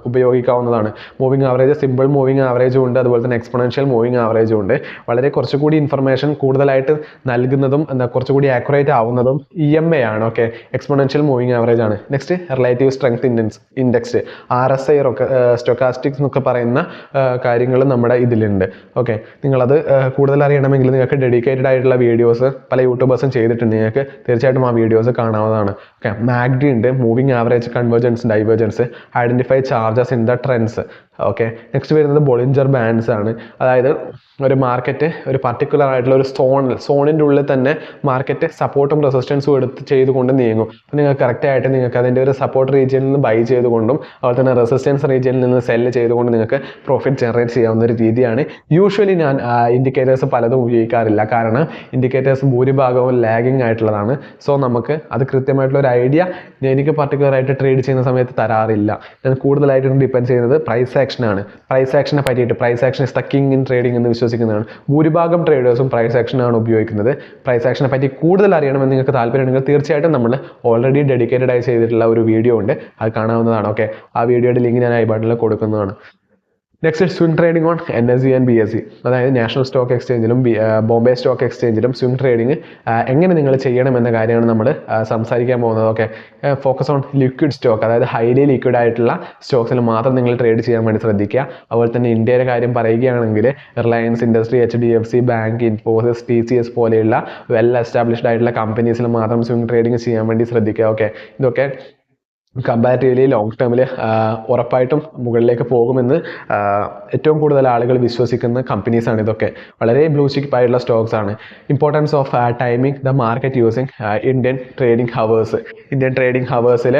ഉപയോഗിക്കാവുന്നതാണ്. മൂവിങ് ആവറേജ്, സിമ്പിൾ മൂവിങ് ആവറേജും ഉണ്ട്, അതുപോലെ തന്നെ എക്സ്പൊണൻഷ്യൽ മൂവിങ് ആവറേജും ഉണ്ട്. വളരെ കുറച്ചുകൂടി ഇൻഫർമേഷൻ കൂടുതലായിട്ട് നൽകുന്നതും കുറച്ചുകൂടി ആക്യുറേറ്റ് ആവുന്നതും EMA ആണ്. ഓക്കെ, എക്സ്പൊണൻഷ്യൽ മൂവിങ് ആവറേജ് ആണ്. Next relative strength index, RSI സ്റ്റൊക്കാസ്റ്റിക്സ് എന്നൊക്കെ പറയുന്ന കാര്യങ്ങൾ നമ്മുടെ ഇതിലുണ്ട്. ഓക്കെ, നിങ്ങളത് കൂടുതൽ അറിയണമെങ്കിൽ നിങ്ങൾക്ക് ഡെഡിക്കേറ്റഡ് ആയിട്ടുള്ള വീഡിയോസ് പല യൂട്യൂബേഴ്സും ചെയ്തിട്ടുണ്ട്, നിങ്ങൾക്ക് തീർച്ചയായിട്ടും ആ വീഡിയോസ് കാണാവുന്നതാണ്. ഓക്കെ, മാഗ്ഡി ഉണ്ട്, moving average convergence divergence, identify charges in the trends. Okay, next വരുന്നത് ബോളിഞ്ചർ ബാൻഡ്സ് ആണ്. അതായത് ഒരു മാർക്കറ്റ് ഒരു പർട്ടിക്കുലർ ആയിട്ടുള്ള ഒരു സോണിൻ്റെ ഉള്ളിൽ തന്നെ മാർക്കറ്റ് സപ്പോർട്ടും റെസിസ്റ്റൻസും എടുത്ത് ചെയ്തുകൊണ്ട് നീങ്ങും. അപ്പോൾ നിങ്ങൾക്ക് കറക്റ്റായിട്ട് നിങ്ങൾക്ക് അതിൻ്റെ ഒരു സപ്പോർട്ട് റീജിയനിൽ നിന്ന് ബൈ ചെയ്തുകൊണ്ടും അതുപോലെ തന്നെ റെസിസ്റ്റൻസ് റീജിയനിൽ നിന്ന് സെല്ല് ചെയ്തുകൊണ്ട് നിങ്ങൾക്ക് പ്രോഫിറ്റ് ജനറേറ്റ് ചെയ്യാവുന്ന ഒരു രീതിയാണ്. യൂഷ്വലി ഞാൻ ഇൻഡിക്കേറ്റേഴ്സ് പലതും ഉപയോഗിക്കാറില്ല, കാരണം ഇൻഡിക്കേറ്റേഴ്സ് ഭൂരിഭാഗവും ലാഗിങ് ആയിട്ടുള്ളതാണ്. സോ നമുക്ക് അത് കൃത്യമായിട്ടുള്ള ഒരു ഐഡിയ എനിക്ക് പർട്ടിക്കുലറായിട്ട് ട്രേഡ് ചെയ്യുന്ന സമയത്ത് തരാറില്ല. ഞാൻ കൂടുതലായിട്ടും ഡിപ്പെൻഡ് ചെയ്യുന്നത് പ്രൈസ് ആക്ഷനാണ്. പ്രൈസ് ആക്ഷനെ പറ്റിയിട്ട് price action is the king in trading എന്ന് വിശ്വസിക്കുന്നതാണ്. ഭൂരിഭാഗം ട്രേഡേഴ്സും പ്രൈസ് ആക്ഷനാണ് ഉപയോഗിക്കുന്നത്. പ്രൈസ് ആക്ഷനെ പറ്റി കൂടുതൽ അറിയണമെന്ന് നിങ്ങൾക്ക് താല്പര്യമുണ്ടെങ്കിൽ തീർച്ചയായിട്ടും നമ്മൾ ഓൾറെഡി ഡെഡിക്കേറ്റഡ് ആയി ചെയ്തിട്ടുള്ള ഒരു വീഡിയോ ഉണ്ട്, അത് കാണാവുന്നതാണ്. ഓക്കെ, ആ വീഡിയോയുടെ ലിങ്ക് ഞാൻ ഐ ബട്ടണിൽ കൊടുക്കുന്നതാണ്. Next swing trading on NSE and BSE, അതായത് നാഷണൽ സ്റ്റോക്ക് എക്സ്ചേഞ്ചിലും ബോംബെ സ്റ്റോക്ക് എക്സ്ചേഞ്ചിലും സ്വിംഗ് ട്രേഡിംഗ് എങ്ങനെ നിങ്ങൾ ചെയ്യണമെന്ന കാര്യമാണ് നമ്മൾ സംസാരിക്കാൻ പോകുന്നത്. Okay, focus on liquid stock, അതായത് ഹൈലി ലിക്വിഡ് ആയിട്ടുള്ള സ്റ്റോക്സിൽ മാത്രം നിങ്ങൾ ട്രേഡ് ചെയ്യാൻ വേണ്ടി ശ്രദ്ധിക്കുക. അതുപോലെ തന്നെ ഇന്ത്യയുടെ കാര്യം പറയുകയാണെങ്കിൽ Reliance industry, HDFC bank, Infosys, TCS പോലെയുള്ള വെൽ എസ്റ്റാബ്ലിഷ്ഡ് ആയിട്ടുള്ള കമ്പനീസിൽ മാത്രം സ്വിംഗ് ട്രേഡിംഗ് ചെയ്യാൻ വേണ്ടി ശ്രദ്ധിക്കുക. ഓക്കെ, ഇതൊക്കെ കമ്പാരിറ്റീവ്ലി ലോങ് ടേമിൽ ഉറപ്പായിട്ടും മുകളിലേക്ക് പോകുമെന്ന് ഏറ്റവും കൂടുതൽ ആളുകൾ വിശ്വസിക്കുന്ന കമ്പനീസാണ് ഇതൊക്കെ. വളരെ ബ്ലൂ ചിപ്പ് ആയിട്ടുള്ള സ്റ്റോക്സ് ആണ്. Importance of timing the market using Indian trading hours. Indian trading ഹവേഴ്സിൽ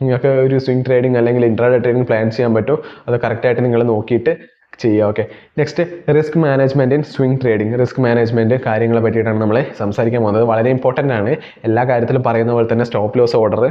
നിങ്ങൾക്ക് ഒരു സ്വിംഗ് ട്രേഡിംഗ് അല്ലെങ്കിൽ ഇൻട്രാഡേ ട്രേഡിംഗ് പ്ലാൻ ചെയ്യാൻ പറ്റും. അത് കറക്റ്റായിട്ട് നിങ്ങൾ നോക്കിയിട്ട് ചെയ്യുക. Okay, next risk management in swing trading. Risk management കാര്യങ്ങളെ പറ്റിയിട്ടാണ് നമ്മൾ സംസാരിക്കാൻ പോകുന്നത്. വളരെ ഇമ്പോർട്ടൻ്റ് ആണ്. എല്ലാ കാര്യത്തിലും പറയുന്ന പോലെ തന്നെ സ്റ്റോപ്പ് ലോസ് ഓർഡർ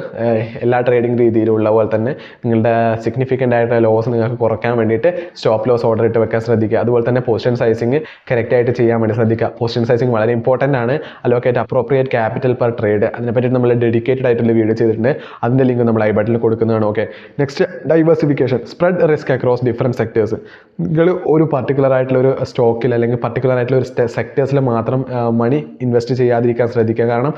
എല്ലാ ട്രേഡിംഗ് രീതിയിലുള്ള പോലെ തന്നെ നിങ്ങളുടെ സിഗ്നിഫിക്കൻ്റ് ആയിട്ടുള്ള ലോസ് നിങ്ങൾക്ക് കുറയ്ക്കാൻ വേണ്ടിയിട്ട് സ്റ്റോപ്പ് ലോസ് ഓർഡർ ഇട്ട് വെക്കാൻ ശ്രദ്ധിക്കുക. അതുപോലെ തന്നെ പൊസിഷൻ സൈസിങ് കറക്റ്റായിട്ട് ചെയ്യാൻ വേണ്ടി ശ്രദ്ധിക്കുക. പൊസിഷൻ സൈസിങ് വളരെ ഇമ്പോർട്ടൻ്റ് ആണ്. Allocate appropriate capital per trade, അതിനെപ്പറ്റി നമ്മൾ ഡെഡിക്കേറ്റഡ് ആയിട്ടുള്ള വീഡിയോ ചെയ്തിട്ടുണ്ട്, അതിൻ്റെ ലിങ്ക് നമ്മൾ ഐ ബട്ടണിൽ കൊടുക്കുന്നതാണ്. Okay, next diversification, spread risk across different sectors. നിങ്ങൾ ഒരു പർട്ടിക്കുലർ ആയിട്ടുള്ള ഒരു സ്റ്റോക്കിൽ അല്ലെങ്കിൽ പർട്ടിക്കുലർ ആയിട്ടുള്ള ഒരു സെക്ടേഴ്സിൽ മാത്രം മണി ഇൻവെസ്റ്റ് ചെയ്യാതിരിക്കാൻ ശ്രദ്ധിക്കുക. കാരണം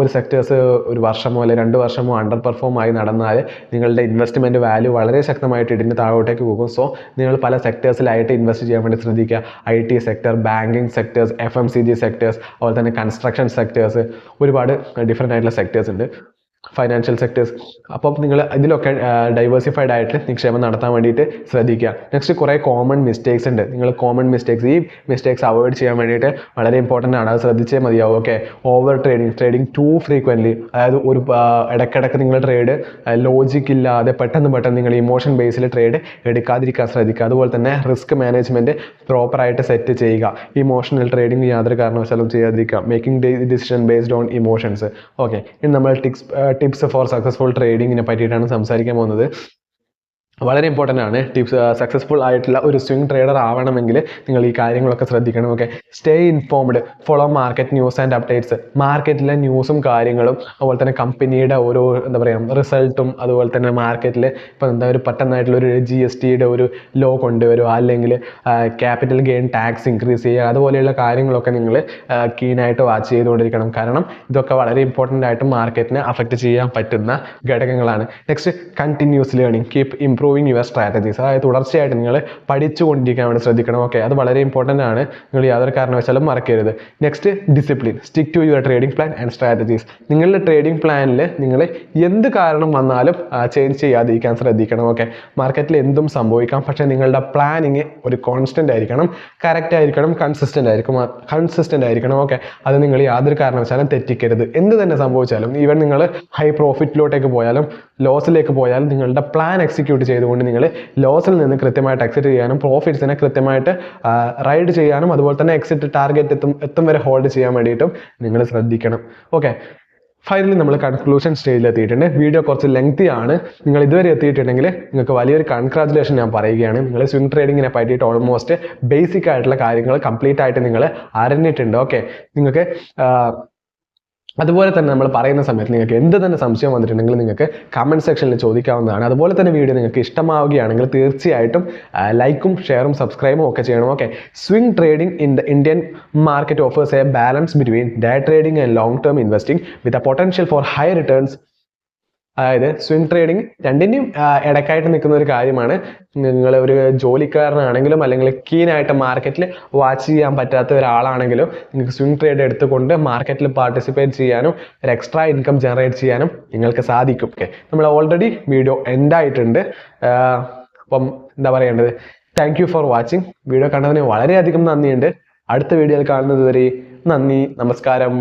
ഒരു സെക്ടേഴ്സ് ഒരു വർഷമോ അല്ലെങ്കിൽ 2 വർഷമോ അണ്ടർ പെർഫോം ആയി നടന്നാൽ നിങ്ങളുടെ ഇൻവെസ്റ്റ്മെൻറ്റ് വാല്യൂ വളരെ ശക്തമായിട്ട് ഇടിഞ്ഞ് താഴോട്ടേക്ക് പോകും. സോ നിങ്ങൾ പല സെക്ടേഴ്സിലായിട്ട് ഇൻവെസ്റ്റ് ചെയ്യാൻ വേണ്ടി ശ്രദ്ധിക്കുക. IT sector, banking sectors, FMCG sectors, അതുപോലെ തന്നെ കൺസ്ട്രക്ഷൻ സെക്ടേഴ്സ്, ഒരുപാട് ഡിഫറെൻ്റ് ആയിട്ടുള്ള സെക്ടേഴ്സ് ഉണ്ട്, ഫൈനാൻഷ്യൽ സെക്ടേഴ്സ്. അപ്പം നിങ്ങൾ ഇതിലൊക്കെ ഡൈവേഴ്സിഫൈഡ് ആയിട്ട് നിക്ഷേപം നടത്താൻ വേണ്ടിയിട്ട് ശ്രദ്ധിക്കുക. നെക്സ്റ്റ് കുറേ കോമൺ മിസ്റ്റേക്സ് ഉണ്ട്. നിങ്ങൾ കോമൺ മിസ്റ്റേക്സ്, ഈ മിസ്റ്റേക്സ് അവോയ്ഡ് ചെയ്യാൻ വേണ്ടിയിട്ട് വളരെ ഇമ്പോർട്ടൻ്റ് ആണ്, അത് ശ്രദ്ധിച്ചേ മതിയാവും. Okay, overtrading too frequently, അതായത് ഒരു ഇടയ്ക്കിടയ്ക്ക് നിങ്ങൾ ട്രേഡ് ലോജിക് ഇല്ലാതെ പെട്ടെന്ന് നിങ്ങൾ ഇമോഷൻ ബേസിൽ ട്രേഡ് എടുക്കാതിരിക്കാൻ ശ്രദ്ധിക്കുക. അതുപോലെ തന്നെ റിസ്ക് മാനേജ്മെൻറ്റ് പ്രോപ്പറായിട്ട് സെറ്റ് ചെയ്യുക. ഇമോഷണൽ ട്രേഡിംഗ് യാതൊരു കാരണവശാലും ചെയ്യാതിരിക്കുക. Making decision based on emotions. Okay, ഇനി നമ്മൾ ടിപ്സ് ഫോർ സക്സസ്ഫുൾ ട്രേഡിങ്ങിനെ പറ്റിയിട്ടാണ് സംസാരിക്കാൻ പോകുന്നത്. വളരെ ഇമ്പോർട്ടൻ്റ് ആണ്. ടിപ്സ് സക്സസ്ഫുൾ ആയിട്ടുള്ള ഒരു സ്വിംഗ് ട്രേഡർ ആവണമെങ്കിൽ നിങ്ങൾ ഈ കാര്യങ്ങളൊക്കെ ശ്രദ്ധിക്കണം. Okay, stay informed, follow market news and updates. മാർക്കറ്റിലെ ന്യൂസും കാര്യങ്ങളും അതുപോലെ തന്നെ കമ്പനിയുടെ ഓരോ എന്താ പറയുക റിസൾട്ടും, അതുപോലെ തന്നെ മാർക്കറ്റിൽ ഇപ്പോൾ എന്താ ഒരു പെട്ടെന്നായിട്ടുള്ള ഒരു GSTയുടെ ഒരു ലോ കൊണ്ടുവരുക, അല്ലെങ്കിൽ ക്യാപിറ്റൽ ഗെയിൻ ടാക്സ് ഇൻക്രീസ് ചെയ്യുക, അതുപോലെയുള്ള കാര്യങ്ങളൊക്കെ നിങ്ങൾ കീനായിട്ട് വാച്ച് ചെയ്തുകൊണ്ടിരിക്കണം. കാരണം ഇതൊക്കെ വളരെ ഇമ്പോർട്ടൻ്റ് ആയിട്ട് മാർക്കറ്റിനെ അഫക്റ്റ് ചെയ്യാൻ പറ്റുന്ന ഘടകങ്ങളാണ്. Next, continuous learning, keep improving your strategies. അതായത് തുടർച്ചയായിട്ട് നിങ്ങൾ പഠിച്ചുകൊണ്ടിരിക്കാൻ വേണ്ടി ശ്രദ്ധിക്കണം. ഓക്കെ, അത് വളരെ ഇമ്പോർട്ടൻ്റ് ആണ്, നിങ്ങൾ യാതൊരു കാരണവശാലും മറക്കരുത്. Next, discipline, stick to your trading plan and strategies. നിങ്ങളുടെ ട്രേഡിംഗ് പ്ലാനിൽ നിങ്ങൾ എന്ത് കാരണം വന്നാലും ചേഞ്ച് ചെയ്യാതിരിക്കാൻ ശ്രദ്ധിക്കണം. ഓക്കെ, മാർക്കറ്റിൽ എന്തും സംഭവിക്കാം, പക്ഷേ നിങ്ങളുടെ പ്ലാനിങ് ഒരു കോൺസ്റ്റൻ്റ് ആയിരിക്കണം, കറക്റ്റ് ആയിരിക്കണം, കൺസിസ്റ്റൻ്റ് ആയിരിക്കണം. ഓക്കെ, അത് നിങ്ങൾ യാതൊരു കാരണവശാലും തെറ്റിക്കരുത്. എന്ത് തന്നെ സംഭവിച്ചാലും, ഈവൻ നിങ്ങൾ ഹൈ പ്രോഫിറ്റിലോട്ടേക്ക് പോയാലും ലോസിലേക്ക് പോയാലും, നിങ്ങളുടെ പ്ലാൻ എക്സിക്യൂട്ട് ചെയ്തുകൊണ്ട് നിങ്ങൾ ലോസിൽ നിന്ന് കൃത്യമായിട്ട് എക്സിറ്റ് ചെയ്യാനും പ്രോഫിറ്റ്സിനെ കൃത്യമായിട്ട് റൈഡ് ചെയ്യാനും, അതുപോലെ തന്നെ എക്സിറ്റ് ടാർഗറ്റ് എത്തും വരെ ഹോൾഡ് ചെയ്യാൻ വേണ്ടിയിട്ടും നിങ്ങൾ ശ്രദ്ധിക്കണം. ഓക്കെ, ഫൈനലി നമ്മൾ കൺക്ലൂഷൻ സ്റ്റേജിൽ എത്തിയിട്ടുണ്ട്. വീഡിയോ കുറച്ച് ലെങ്തി ആണ്. നിങ്ങൾ ഇതുവരെ എത്തിയിട്ടുണ്ടെങ്കിൽ നിങ്ങൾക്ക് വലിയൊരു കൺഗ്രാജുലേഷൻ ഞാൻ പറയുകയാണ്. നിങ്ങൾ സ്വിംഗ് ട്രേഡിങ്ങിനെ പറ്റിയിട്ട് ഓൾമോസ്റ്റ് ബേസിക് ആയിട്ടുള്ള കാര്യങ്ങൾ കംപ്ലീറ്റ് ആയിട്ട് നിങ്ങൾ അറിഞ്ഞിട്ടുണ്ട്. ഓക്കെ, നിങ്ങൾക്ക് അതുപോലെ തന്നെ നമ്മൾ പറയുന്ന സമയത്ത് നിങ്ങൾക്ക് എന്ത് തന്നെ സംശയം വന്നിട്ടുണ്ടെങ്കിൽ നിങ്ങൾക്ക് കമൻറ്റ് സെക്ഷനിൽ ചോദിക്കാവുന്നതാണ്. അതുപോലെ തന്നെ വീഡിയോ നിങ്ങൾക്ക് ഇഷ്ടമാവുകയാണെങ്കിൽ തീർച്ചയായിട്ടും ലൈക്കും ഷെയറും സബ്സ്ക്രൈബും ഒക്കെ ചെയ്യണം. Okay, swing trading in the Indian market offers A balance between day trading and long term investing with a potential for high returns. അതായത് സ്വിംഗ് ട്രേഡിംഗ് രണ്ടിൻ്റെയും ഇടയ്ക്കായിട്ട് നിൽക്കുന്ന ഒരു കാര്യമാണ്. നിങ്ങൾ ഒരു ജോലിക്കാരനാണെങ്കിലും അല്ലെങ്കിൽ കീനായിട്ട് മാർക്കറ്റിൽ വാച്ച് ചെയ്യാൻ പറ്റാത്ത ഒരാളാണെങ്കിലും നിങ്ങൾക്ക് സ്വിംഗ് ട്രേഡ് എടുത്തുകൊണ്ട് മാർക്കറ്റിൽ പാർട്ടിസിപ്പേറ്റ് ചെയ്യാനും ഒരു എക്സ്ട്രാ ഇൻകം ജനറേറ്റ് ചെയ്യാനും നിങ്ങൾക്ക് സാധിക്കും. ഓക്കെ, നമ്മൾ ഓൾറെഡി വീഡിയോ എൻഡ് ആയിട്ടുണ്ട്. അപ്പം എന്താ പറയേണ്ടത്, thank you for watching. Video കണ്ടതിന് വളരെയധികം നന്ദിയുണ്ട്. അടുത്ത വീഡിയോയിൽ കാണുന്നത് വരെ നന്ദി, നമസ്കാരം.